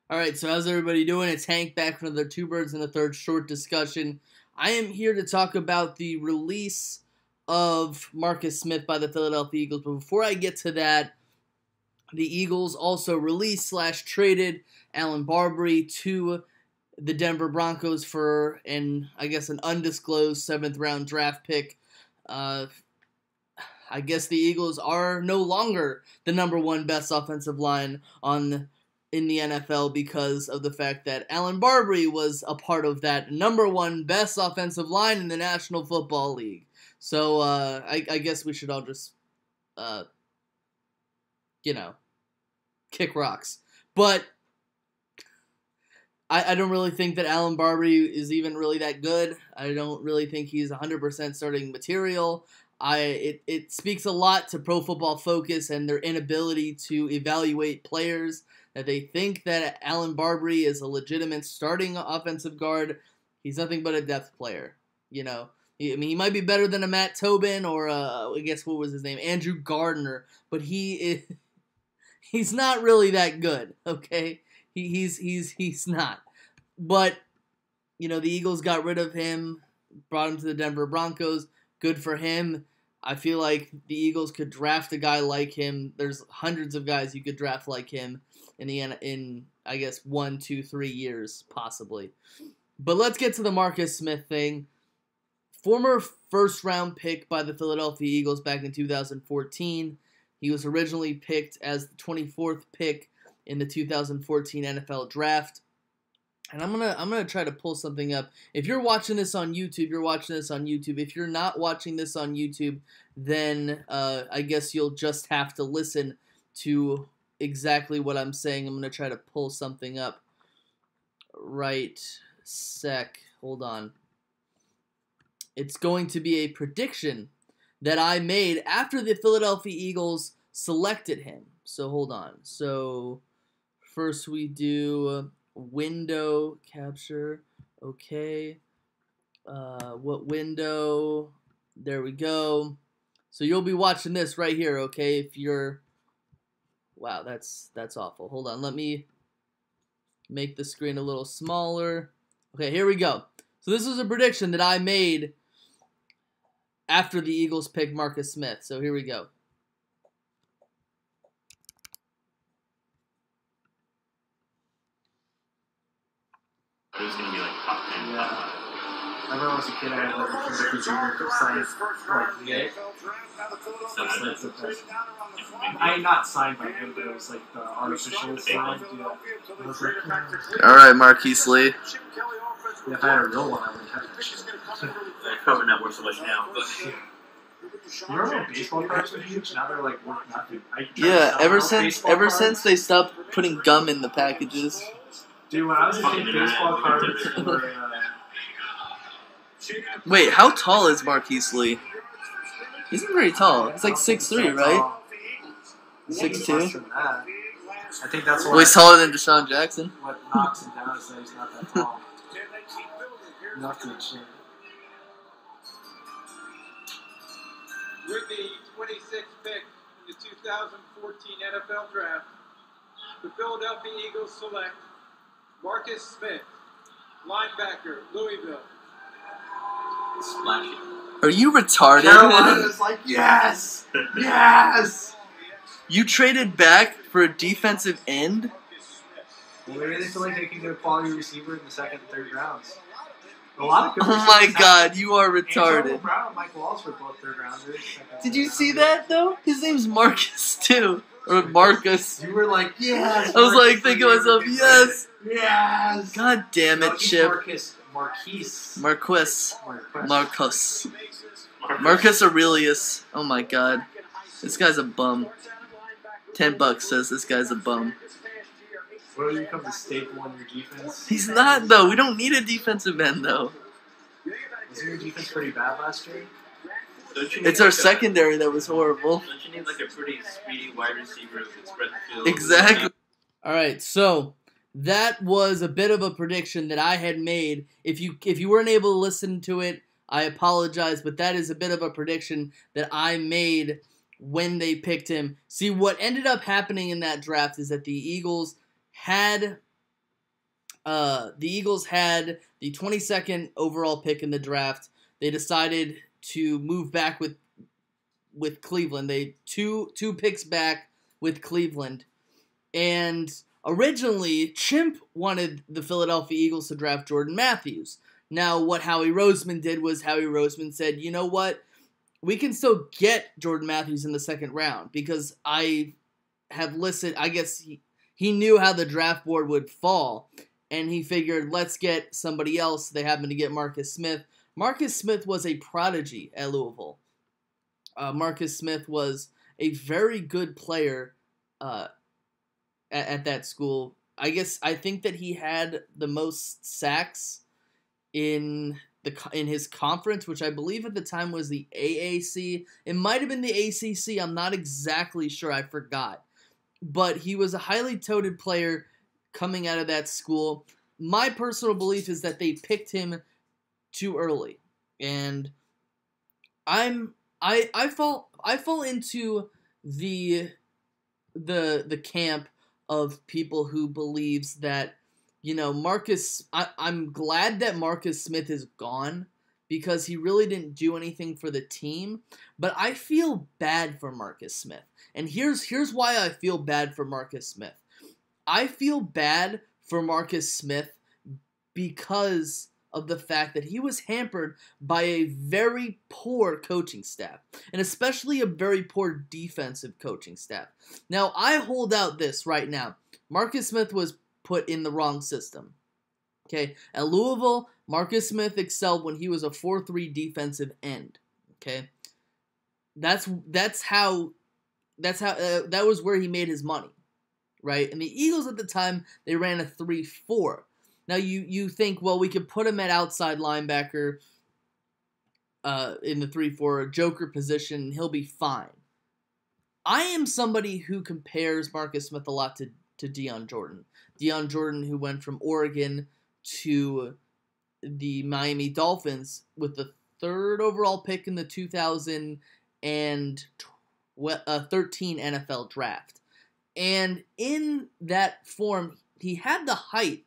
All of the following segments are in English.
Alright, so how's everybody doing? It's Hank back for another Two Birds and a Third short discussion. I am here to talk about the release of Marcus Smith by the Philadelphia Eagles. But before I get to that, the Eagles also released / traded Allen Barbre to the Denver Broncos for an undisclosed 7th round draft pick. I guess the Eagles are no longer the number one best offensive line in the NFL because of the fact that Allen Barbre was a part of that number one best offensive line in the National Football League. So I guess we should all just, kick rocks. But I don't really think that Allen Barbre is even really that good. I don't really think he's 100% starting material. It speaks a lot to Pro Football Focus and their inability to evaluate players, that they think that Allen Barbre is a legitimate starting offensive guard. He's nothing but a depth player, he might be better than a Matt Tobin or what was his name, Andrew Gardner, but he's not really that good. Okay, he's not. But the Eagles got rid of him, brought him to the Denver Broncos. Good for him. I feel like the Eagles could draft a guy like him. There's hundreds of guys you could draft like him in 1, 2, 3 years possibly. But let's get to the Marcus Smith thing. Former first-round pick by the Philadelphia Eagles back in 2014. He was originally picked as the 24th pick in the 2014 NFL Draft. And I'm gonna try to pull something up. If you're watching this on YouTube, you're watching this on YouTube. If you're not watching this on YouTube, then I guess you'll just have to listen to exactly what I'm saying. I'm gonna try to pull something up right sec. Hold on. It's going to be a prediction that I made after the Philadelphia Eagles selected him. So hold on. So first we do window capture. Okay. What window? There we go. So you'll be watching this right here, okay? If you're... Wow, that's awful. Hold on. Let me make the screen a little smaller. Okay, here we go. So this is a prediction that I made after the Eagles picked Marcus Smith. So here we go. It was going to be like top 10. Yeah. I remember when I was a kid, I had like a Ricky Jr. signed like Nick. That's the best. Not signed by him, but it was like the artificial sign. Yeah. Alright, Marquise Lee. Yeah, if I had a real one, I would have that shit. They're probably not worth so much now. But You remember when baseball cards were huge? Now they're like worth nothing. Yeah, ever since they stopped putting gum in the packages. Dude, when I was a kid, baseball cards were. Wait, how tall is Marquise Lee? He's not very tall. He's like 6'3", right? 6'2". I think that's Well, he's taller than Deshaun Jackson. What knocks him down is that he's not that tall. Nothing shit. With the 26th pick in the 2014 NFL Draft, the Philadelphia Eagles select Marcus Smith, linebacker, Louisville. splashy. Are you retarded? Carolina's like, yes! Yes! You traded back for a defensive end? Well, maybe they feel like they can get a quality receiver in the second and third rounds. A lot of good Oh my receivers god, you are Antonio retarded. Brown and Mike Wallace were both third rounders. Did you see that though? His name's Marcus too. Or Marcus. You were like, yes! I was like thinking to myself, yes! Yes! God damn it, Chip. Marquise. Marcus. Marcus Aurelius. Oh my god. This guy's a bum. $10 says this guy's a bum. What do you become the staple in your defense? He's not though. We don't need a defensive end though. Wasn't your defense pretty bad last year? It's our secondary that was horrible. Don't you need like a pretty speedy wide receiver who can spread the field? Exactly. Alright, so that was a bit of a prediction that I had made. If you weren't able to listen to it, I apologize, but that is a bit of a prediction that I made when they picked him. See, what ended up happening in that draft is that the Eagles had the Eagles had the 22nd overall pick in the draft. They decided to move back with Cleveland. They two picks back with Cleveland. And originally, Chimp wanted the Philadelphia Eagles to draft Jordan Matthews. Now, what Howie Roseman did was Howie Roseman said, you know what? We can still get Jordan Matthews in the second round because I have listened. I guess he knew how the draft board would fall, and he figured, let's get somebody else. They happened to get Marcus Smith. Marcus Smith was a prodigy at Louisville. Marcus Smith was a very good player at that school. I think that he had the most sacks in his conference, which I believe at the time was the AAC. It might have been the ACC. I'm not exactly sure. I forgot. But he was a highly touted player coming out of that school. My personal belief is that they picked him too early, and I fall into the camp of people who believes that, you know, I'm glad that Marcus Smith is gone because he really didn't do anything for the team, but I feel bad for Marcus Smith. And here's why I feel bad for Marcus Smith. I feel bad for Marcus Smith because of the fact that he was hampered by a very poor coaching staff, and especially a very poor defensive coaching staff. Now, I hold out this right now. Marcus Smith was put in the wrong system. Okay, at Louisville, Marcus Smith excelled when he was a 4-3 defensive end. Okay, that was where he made his money, right? And the Eagles at the time, they ran a 3-4. Now you think, well, we could put him at outside linebacker in the 3-4 joker position, he'll be fine. I am somebody who compares Marcus Smith a lot to Deion Jordan. Deion Jordan, who went from Oregon to the Miami Dolphins with the 3rd overall pick in the 2013 NFL draft. And in that form, he had the height,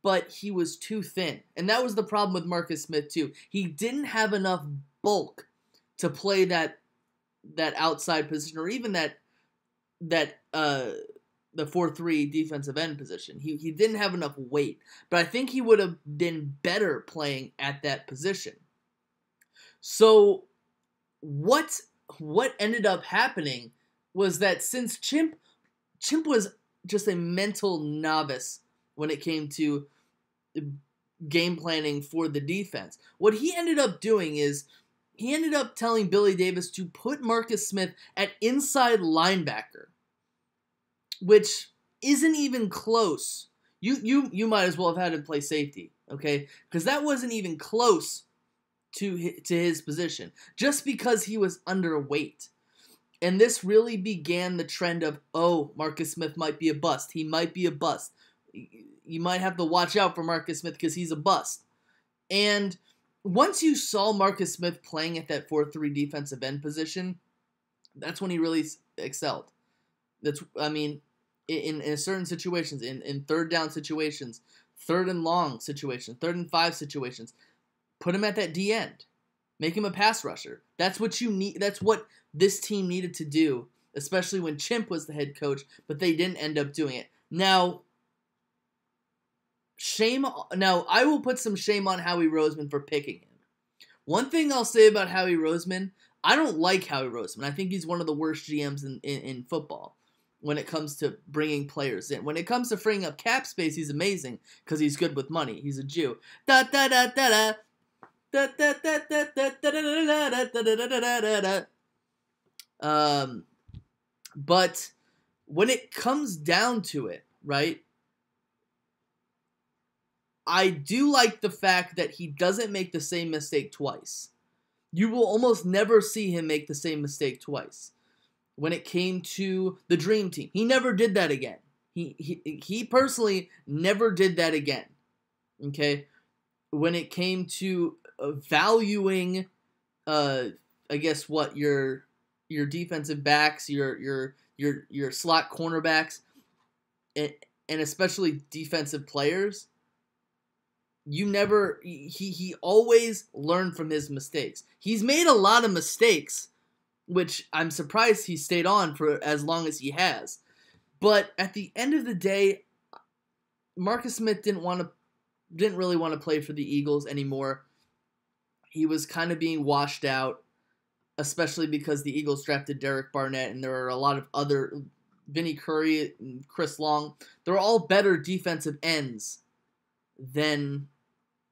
but he was too thin. And that was the problem with Marcus Smith, too. He didn't have enough bulk to play that outside position, or even the 4-3 defensive end position. He didn't have enough weight. But I think he would have been better playing at that position. So what ended up happening was that since Chimp was just a mental novice when it came to game planning for the defense, what he ended up doing is he ended up telling Billy Davis to put Marcus Smith at inside linebacker, which isn't even close. You might as well have had him play safety, okay? Because that wasn't even close to his position, just because he was underweight. And this really began the trend of, oh, Marcus Smith might be a bust. He might be a bust. You might have to watch out for Marcus Smith because he's a bust. And once you saw Marcus Smith playing at that 4-3 defensive end position, that's when he really excelled. In certain situations, in third down situations, 3rd and long situations, 3rd and 5 situations, put him at that D end. Make him a pass rusher. That's what you need. That's what this team needed to do, especially when Chimp was the head coach, but they didn't end up doing it. Now, I will put some shame on Howie Roseman for picking him. One thing I'll say about Howie Roseman, I don't like Howie Roseman. I think he's one of the worst GMs in football when it comes to bringing players in. When it comes to freeing up cap space, he's amazing because he's good with money. He's a Jew. But when it comes down to it, right, I do like the fact that he doesn't make the same mistake twice. You will almost never see him make the same mistake twice. When it came to the Dream Team, he never did that again. He personally never did that again. Okay? When it came to valuing, I guess what your defensive backs, your slot cornerbacks, and especially defensive players, he always learned from his mistakes. He's made a lot of mistakes, which I'm surprised he stayed on for as long as he has. But at the end of the day, Marcus Smith didn't really want to play for the Eagles anymore. He was kind of being washed out, especially because the Eagles drafted Derek Barnett, and there are a lot of other, Vinny Curry and Chris Long. They're all better defensive ends than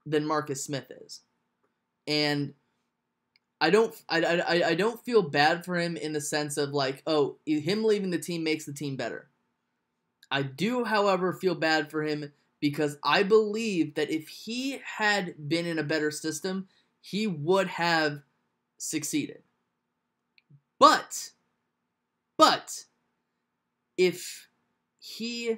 Marcus Smith is, and I don't feel bad for him in the sense of like, oh, him leaving the team makes the team better. I do, however, feel bad for him because I believe that if he had been in a better system, he would have succeeded. But if he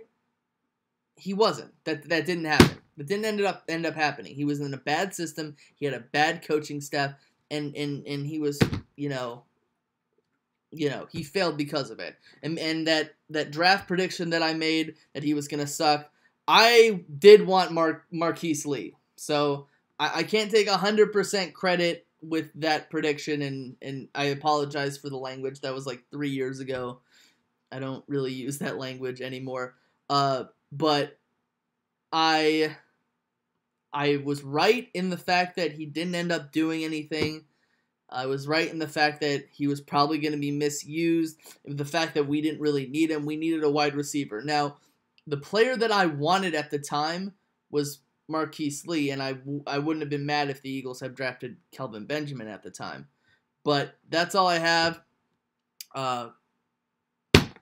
wasn't, that didn't happen. That didn't end up happening. He was in a bad system. He had a bad coaching staff, and he was, he failed because of it. And that draft prediction that I made that he was gonna suck, I did want Marquise Lee. So I can't take 100% credit with that prediction, and I apologize for the language. That was like 3 years ago. I don't really use that language anymore. But I was right in the fact that he didn't end up doing anything. I was right in the fact that he was probably going to be misused. The fact that we didn't really need him. We needed a wide receiver. Now, the player that I wanted at the time was Marquise Lee, and I wouldn't have been mad if the Eagles had drafted Kelvin Benjamin at the time. But that's all I have.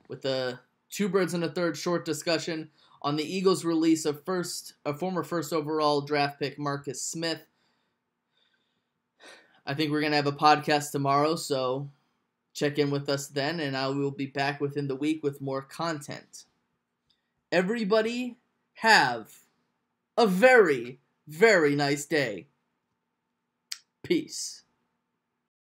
With the two birds and a third short discussion on the Eagles' release of former first overall draft pick Marcus Smith. I think we're going to have a podcast tomorrow, so check in with us then, and I will be back within the week with more content. Everybody have a very, very nice day. Peace.